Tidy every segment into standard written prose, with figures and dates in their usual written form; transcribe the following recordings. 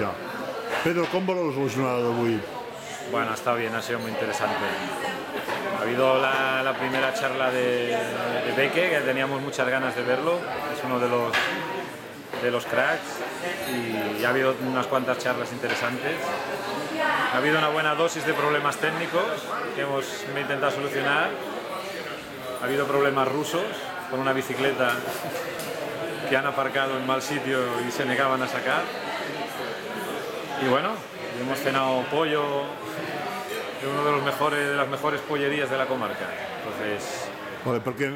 Ya. Pedro, ¿cómo valores la jornada d'avui? Bueno, ha estado bien, ha sido muy interesante. Ha habido la primera charla de Beke, que teníamos muchas ganas de verlo, es uno de los cracks, y ha habido unas cuantas charlas interesantes. Ha habido una buena dosis de problemas técnicos que hemos intentado solucionar. Ha habido problemas rusos con una bicicleta que han aparcado en mal sitio y se negaban a sacar. Y bueno, hemos cenado pollo de uno de las mejores pollerías de la comarca. Entonces, Vale, perquè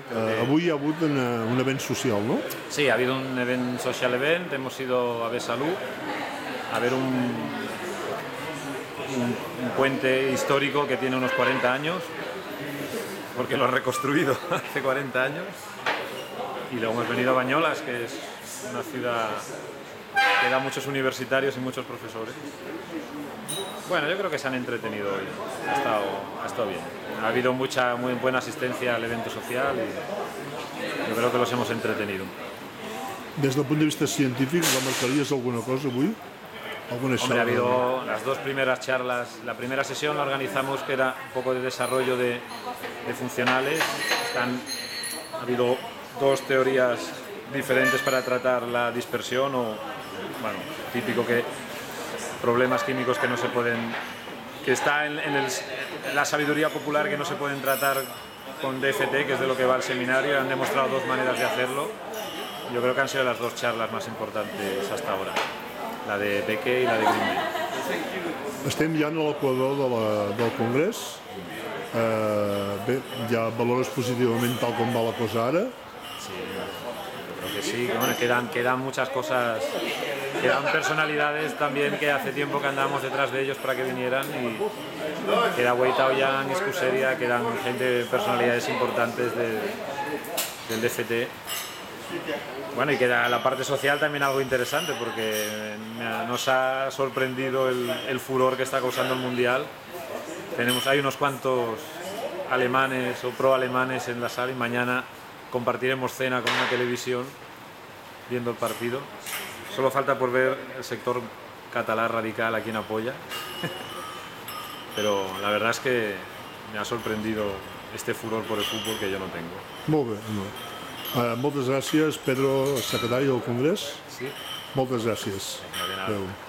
avui hi ha hagut un event social, no? sí, ha habido un social event, hemos ido a Besalú a ver un puente histórico que tiene unos 40 años, porque lo han reconstruido hace 40 años. Y luego hemos venido a Bañolas, que es una ciudad que da muchos universitarios y muchos profesores. Bueno, yo creo que se han entretenido hoy, ha estado bien. Ha habido muy buena asistencia al evento social y yo creo que los hemos entretenido. Des del punt de vista científic, remarcaries alguna cosa avui? Hombre, ha habido las dos primeras charlas. La primera sesión la organizamos, que era un poco de desarrollo de funcionales. Ha habido dos teorías diferentes para tratar la dispersión o, bueno, típico que problemas químicos que no se pueden, que está en la sabiduría popular, que no se pueden tratar con DFT, que es de lo que va el seminario, y han demostrado dos maneras de hacerlo. Yo creo que han sido las dos charlas más importantes hasta ahora, la de Beke y la de Greenway. Estem ja en l'equador del Congrés. Bé, ja valores positivament tal com va la cosa ara? Sí, yo creo que sí, que bueno, quedan muchas cosas, quedan personalidades también que hace tiempo que andamos detrás de ellos para que vinieran, y queda Wei Taoyang, Iskuseria, quedan personalidades importantes del DFT. Bueno, y queda la parte social también algo interesante, porque nos ha sorprendido el furor que está causando el Mundial. Hay unos cuantos alemanes o pro-alemanes en la sala, y mañana compartiremos cena con una televisión viendo el partido. Solo falta por ver el sector catalán radical a quien apoya. Pero la verdad es que me ha sorprendido este furor por el fútbol que yo no tengo. Molt bé. Moltes gràcies, Pedro, secretari del Congrés. Sí. Moltes gràcies. No, de nada. Adéu.